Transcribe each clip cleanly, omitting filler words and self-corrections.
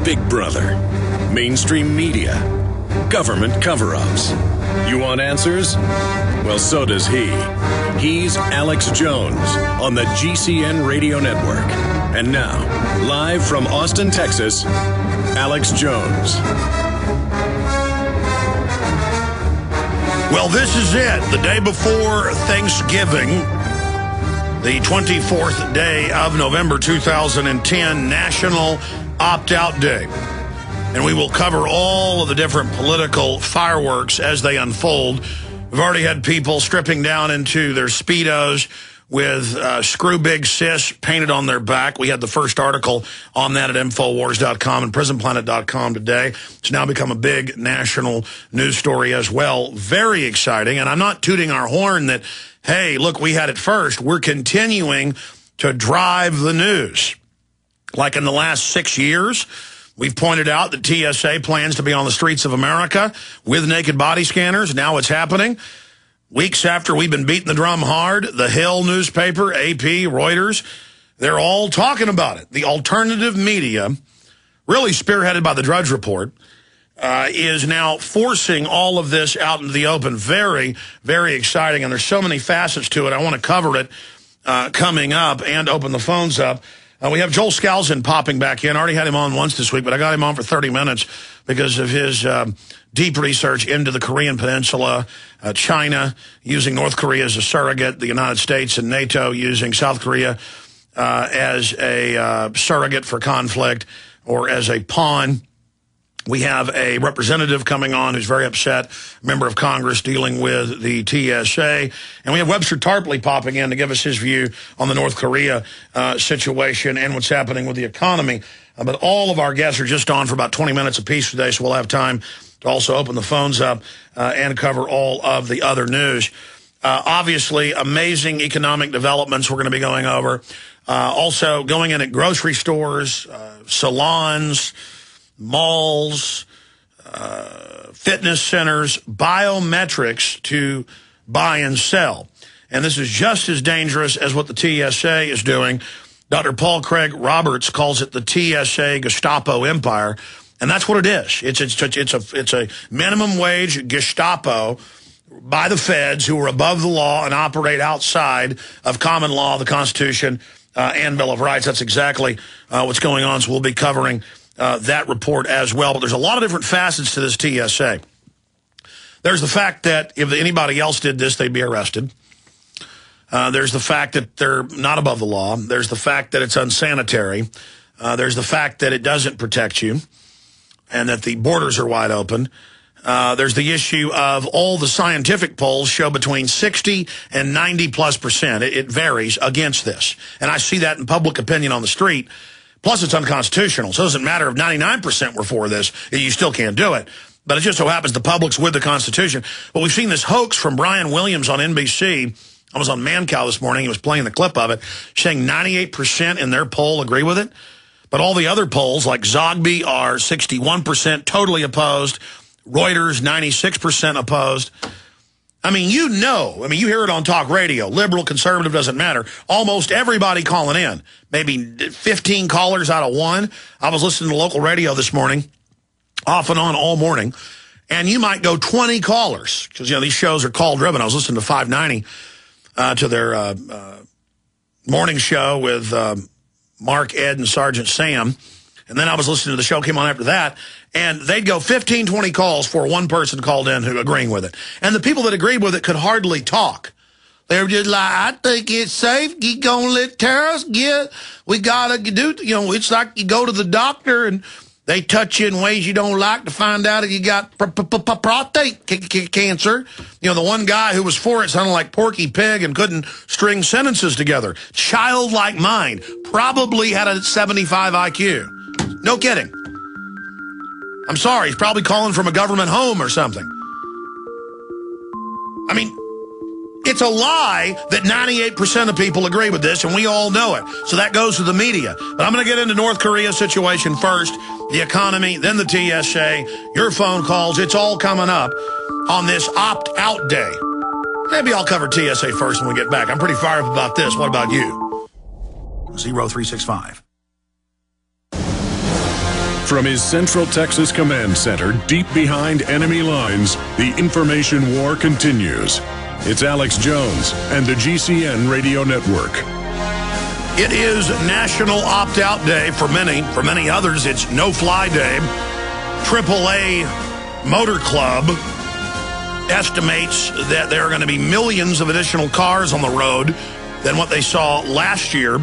Big Brother, mainstream media, government cover-ups. You want answers? Well, so does he. He's Alex Jones on the GCN Radio Network. And now, live from Austin, Texas, Alex Jones. Well, this is it. The day before Thanksgiving, the 24th day of November 2010, National Opt-Out Day. And we will cover all of the different political fireworks as they unfold. We've already had people stripping down into their Speedos with Screw Big Sis painted on their back. We had the first article on that at Infowars.com and PrisonPlanet.com today. It's now become a big national news story as well. Very exciting. And I'm not tooting our horn that, hey, look, we had it first. We're continuing to drive the news. Like in the last 6 years, we've pointed out that TSA plans to be on the streets of America with naked body scanners. Now it's happening. Weeks after we've been beating the drum hard, the Hill newspaper, AP, Reuters, they're all talking about it. The alternative media, really spearheaded by the Drudge Report, is now forcing all of this out into the open. Very, very exciting, and there's so many facets to it. I want to cover it coming up and open the phones up. We have Joel Skousen popping back in. I already had him on once this week, but I got him on for 30 minutes because of his deep research into the Korean Peninsula, China using North Korea as a surrogate, the United States and NATO using South Korea as a surrogate for conflict or as a pawn. We have a representative coming on who's very upset, member of Congress dealing with the TSA. And we have Webster Tarpley popping in to give us his view on the North Korea situation and what's happening with the economy. But all of our guests are just on for about 20 minutes apiece today, so we'll have time to also open the phones up and cover all of the other news. Obviously, amazing economic developments we're going to be going over. Also, going in at grocery stores, salons, malls, fitness centers, biometrics to buy and sell. And this is just as dangerous as what the TSA is doing. Dr. Paul Craig Roberts calls it the TSA Gestapo Empire. And that's what it is. It's a minimum wage Gestapo by the feds who are above the law and operate outside of common law, the Constitution, and Bill of Rights. That's exactly what's going on. So we'll be covering that report as well. But there's a lot of different facets to this TSA. There's the fact that if anybody else did this, they'd be arrested. There's the fact that they're not above the law. There's the fact that it's unsanitary. There's the fact that it doesn't protect you and that the borders are wide open. There's the issue of all the scientific polls show between 60 and 90+%. It varies against this. And I see that in public opinion on the street. Plus, it's unconstitutional, so it doesn't matter if 99% were for this. You still can't do it. But it just so happens the public's with the Constitution. But we've seen this hoax from Brian Williams on NBC. I was on Mancow this morning. He was playing the clip of it, saying 98% in their poll agree with it. But all the other polls, like Zogby, are 61% totally opposed. Reuters, 96% opposed. I mean, you hear it on talk radio. Liberal, conservative, doesn't matter. Almost everybody calling in. Maybe 15 callers out of one. I was listening to local radio this morning, off and on all morning. And you might go 20 callers, because, these shows are call-driven. I was listening to 590 to their morning show with Mark, Ed, and Sergeant Sam. And then I was listening to the show, came on after that, and they'd go 15, 20 calls for one person called in who agreeing with it. And the people that agreed with it could hardly talk. They were just like, I think it's safe. You gonna let terrorists get, we gotta do, it's like you go to the doctor and they touch you in ways you don't like to find out if you got prostate cancer. The one guy who was for it sounded like Porky Pig and couldn't string sentences together. Childlike mind. Probably had a 75 IQ. No kidding. I'm sorry, he's probably calling from a government home or something. I mean, it's a lie that 98% of people agree with this, and we all know it. So that goes to the media. But I'm going to get into North Korea situation first, the economy, then the TSA, your phone calls. It's all coming up on this opt-out day. Maybe I'll cover TSA first when we get back. I'm pretty fired up about this. What about you? 0365. From his Central Texas Command Center, deep behind enemy lines, the information war continues. It's Alex Jones and the GCN Radio Network. It is National Opt-Out Day for many. For many others, it's No-Fly Day. AAA Motor Club estimates that there are going to be millions of additional cars on the road than what they saw last year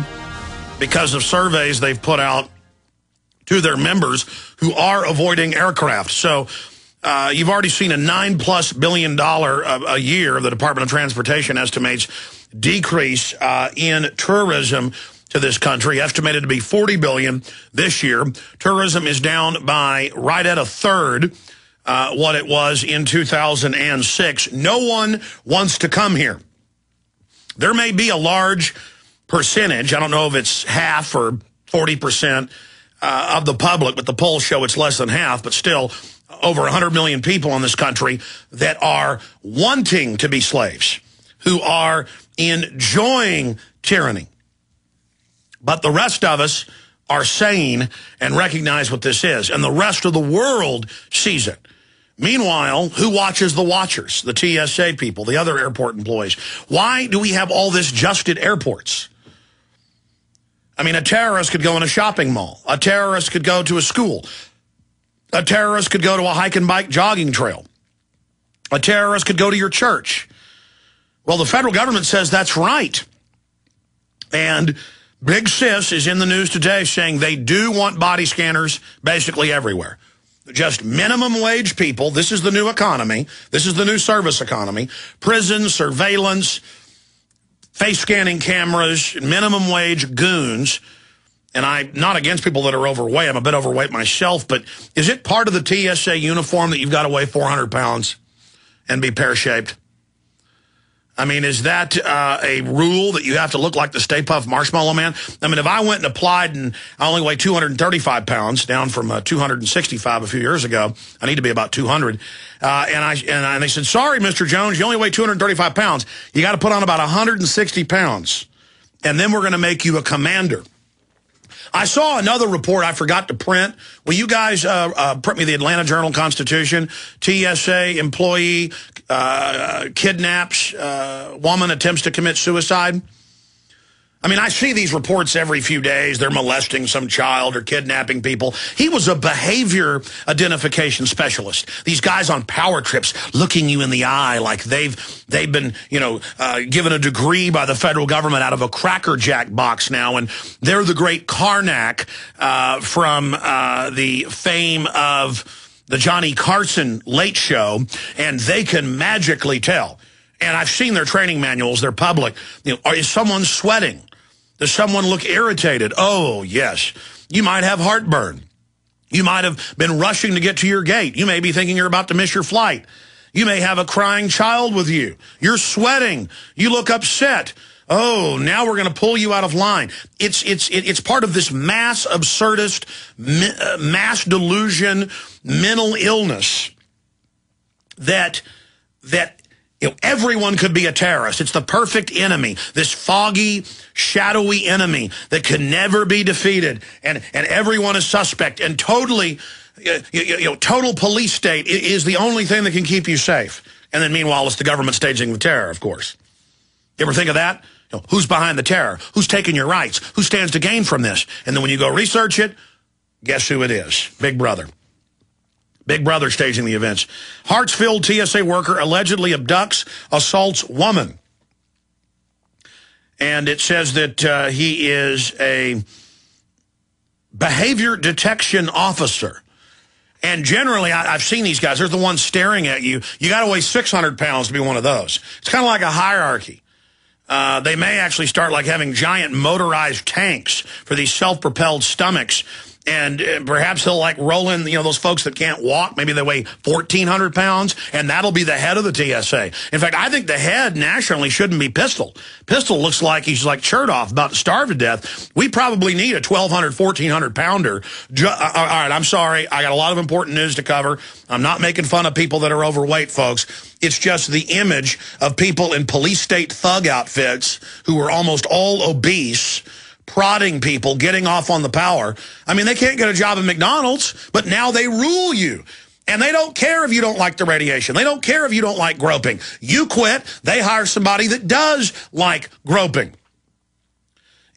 because of surveys they've put out to their members who are avoiding aircraft. So you've already seen a $9+ billion a year, the Department of Transportation estimates, decrease in tourism to this country, estimated to be $40 billion this year. Tourism is down by right at a third what it was in 2006. No one wants to come here. There may be a large percentage, I don't know if it's half or 40%, of the public, but the polls show it's less than half, but still over 100 million people in this country that are wanting to be slaves, who are enjoying tyranny. But the rest of us are sane and recognize what this is, and the rest of the world sees it. Meanwhile, who watches the watchers, the TSA people, the other airport employees? Why do we have all this just at airports? I mean, a terrorist could go in a shopping mall. A terrorist could go to a school. A terrorist could go to a hike and bike jogging trail. A terrorist could go to your church. Well, the federal government says that's right. And Big Sis is in the news today saying they do want body scanners basically everywhere. Just minimum wage people. This is the new economy. This is the new service economy. Prison, surveillance, face scanning cameras, minimum wage goons. And I'm not against people that are overweight. I'm a bit overweight myself. But is it part of the TSA uniform that you've got to weigh 400 pounds and be pear-shaped? I mean, is that a rule that you have to look like the Stay Puft Marshmallow Man? I mean, if I went and applied and I only weigh 235 pounds, down from 265 a few years ago, I need to be about 200. And they said, sorry, Mr. Jones, you only weigh 235 pounds. You got to put on about 160 pounds, and then we're going to make you a commander. I saw another report I forgot to print. Will you guys print me the Atlanta Journal-Constitution? TSA employee kidnaps woman, attempts to commit suicide. I mean, I see these reports every few days. They're molesting some child or kidnapping people. He was a behavior identification specialist. These guys on power trips looking you in the eye like they've been, given a degree by the federal government out of a Cracker Jack box now, and they're the great Karnak from the fame of the Johnny Carson Late Show, and they can magically tell. And I've seen their training manuals. They're public. Is someone sweating? Does someone look irritated? Oh, yes. You might have heartburn. You might have been rushing to get to your gate. You may be thinking you're about to miss your flight. You may have a crying child with you. You're sweating. You look upset. Oh, now we're going to pull you out of line. It's part of this mass absurdist, mass delusion, mental illness that everyone could be a terrorist. It's the perfect enemy, this foggy, shadowy enemy that can never be defeated, and everyone is suspect, and totally, total police state is the only thing that can keep you safe. And then meanwhile, it's the government staging the terror, of course. You ever think of that? Who's behind the terror? Who's taking your rights? Who stands to gain from this? And then when you go research it, guess who it is? Big Brother. Big Brother staging the events. Hartsfield TSA worker allegedly abducts, assaults woman. And it says that he is a behavior detection officer. And generally, I've seen these guys. They're the ones staring at you. You got to weigh 600 pounds to be one of those. It's kind of like a hierarchy. They may actually start like having giant motorized tanks for these self-propelled stomachs. And perhaps he'll like roll in, those folks that can't walk. Maybe they weigh 1,400 pounds, and that'll be the head of the TSA. In fact, I think the head nationally shouldn't be Pistol. Pistol looks like he's like Chertoff, about to starve to death. We probably need a 1,200, 1,400 pounder. All right, I'm sorry. I got a lot of important news to cover. I'm not making fun of people that are overweight, folks. It's just the image of people in police state thug outfits who are almost all obese, prodding people, getting off on the power. I mean, they can't get a job at McDonald's, but now they rule you. And they don't care if you don't like the radiation. They don't care if you don't like groping. You quit, they hire somebody that does like groping.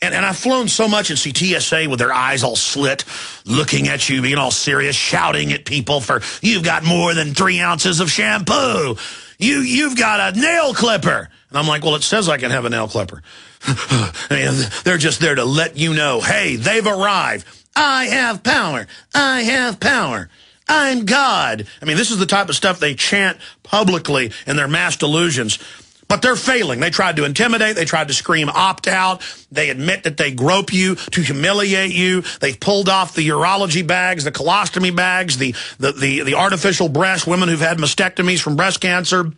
And I've flown so much and see TSA with their eyes all slit, looking at you, being all serious, shouting at people for, you've got more than 3 ounces of shampoo. You've got a nail clipper. And I'm like, well, it says I can have a nail clipper. I mean, they're just there to let you know, hey, they've arrived. I have power. I have power. I'm God. I mean, this is the type of stuff they chant publicly in their mass delusions. But they're failing. They tried to intimidate. They tried to scream opt-out. They admit that they grope you to humiliate you. They've pulled off the urology bags, the colostomy bags, the artificial breasts, women who've had mastectomies from breast cancer.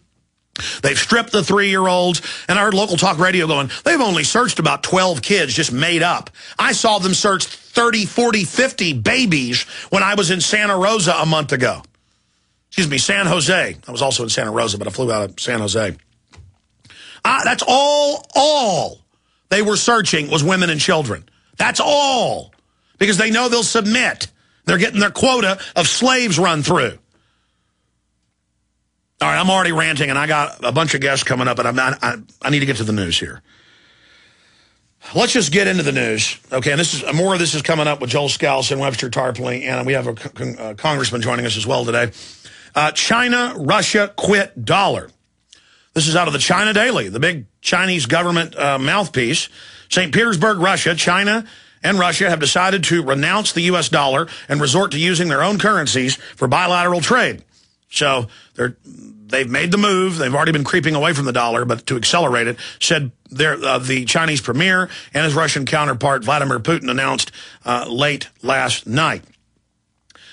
They've stripped the 3-year-olds. And I heard local talk radio going, they've only searched about 12 kids, just made up. I saw them search 30, 40, 50 babies when I was in Santa Rosa a month ago. Excuse me, San Jose. I was also in Santa Rosa, but I flew out of San Jose. That's all they were searching was women and children. That's all. Because they know they'll submit. They're getting their quota of slaves run through. All right, I'm already ranting, and I got a bunch of guests coming up, but I need to get to the news here. Let's just get into the news. Okay, and this is more of this is coming up with Joel Scalzo and Webster Tarpley, and we have a congressman joining us as well today. China, Russia quit dollar. This is out of the China Daily, the big Chinese government mouthpiece. St. Petersburg, Russia, China and Russia have decided to renounce the U.S. dollar and resort to using their own currencies for bilateral trade. So they've made the move. They've already been creeping away from the dollar, but to accelerate it, said the Chinese premier and his Russian counterpart, Vladimir Putin, announced late last night.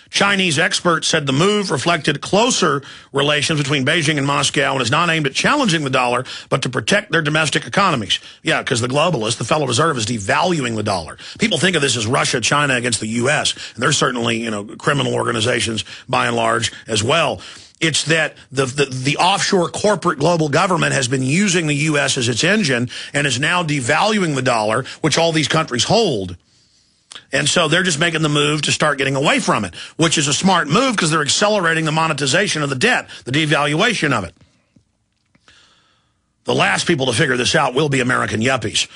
Chinese experts said the move reflected closer relations between Beijing and Moscow and is not aimed at challenging the dollar, but to protect their domestic economies. Yeah, because the globalists, the Federal Reserve, is devaluing the dollar. People think of this as Russia, China against the U.S., and they're certainly, criminal organizations by and large as well. It's that the offshore corporate global government has been using the U.S. as its engine and is now devaluing the dollar, which all these countries hold. And so they're just making the move to start getting away from it, which is a smart move because they're accelerating the monetization of the debt, the devaluation of it. The last people to figure this out will be American yuppies.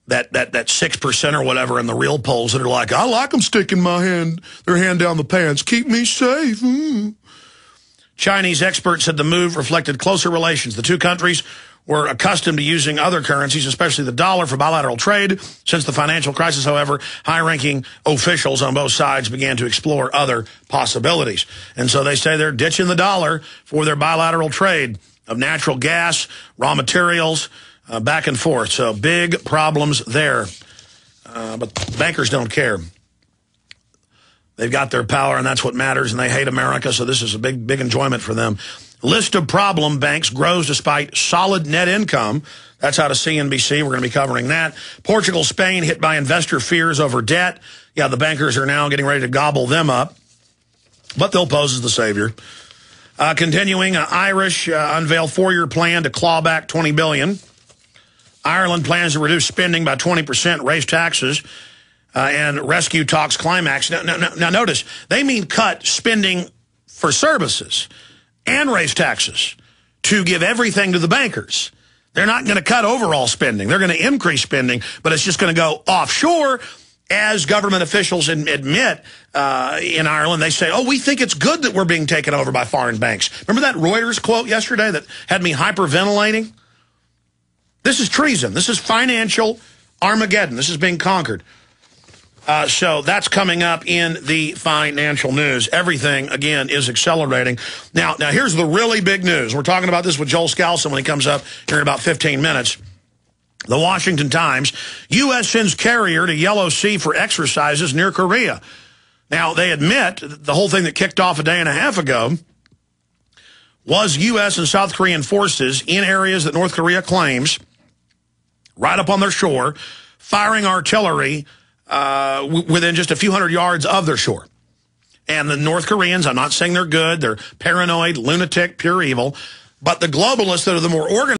That 6% or whatever in the real polls that are like, I like them sticking their hand down the pants. Keep me safe. Chinese experts said the move reflected closer relations. The two countries were accustomed to using other currencies, especially the dollar, for bilateral trade. Since the financial crisis, however, high-ranking officials on both sides began to explore other possibilities. And so they say they're ditching the dollar for their bilateral trade of natural gas, raw materials, back and forth. So big problems there. But bankers don't care. They've got their power, and that's what matters, and they hate America, so this is a big enjoyment for them. List of problem banks grows despite solid net income. That's out of CNBC. We're going to be covering that. Portugal, Spain hit by investor fears over debt. Yeah, the bankers are now getting ready to gobble them up, but they'll pose as the savior. Continuing, Irish unveil 4-year plan to claw back $20 billion. Ireland plans to reduce spending by 20%, raise taxes, and rescue talks climax. Now, notice, they mean cut spending for services and raise taxes to give everything to the bankers. They're not going to cut overall spending. They're going to increase spending, but it's just going to go offshore. As government officials admit in Ireland, they say, we think it's good that we're being taken over by foreign banks. Remember that Reuters quote yesterday that had me hyperventilating? This is treason. This is financial Armageddon. This is being conquered. So that's coming up in the financial news. Everything, again, is accelerating. Now here's the really big news. We're talking about this with Joel Scalzo when he comes up here in about 15 minutes. The Washington Times, U.S. sends carrier to Yellow Sea for exercises near Korea. Now, they admit the whole thing that kicked off a day and a half ago was U.S. and South Korean forces in areas that North Korea claims, right up on their shore, firing artillery within just a few hundred yards of their shore. And the North Koreans, I'm not saying they're good, they're paranoid, lunatic, pure evil, but the globalists that are the more organized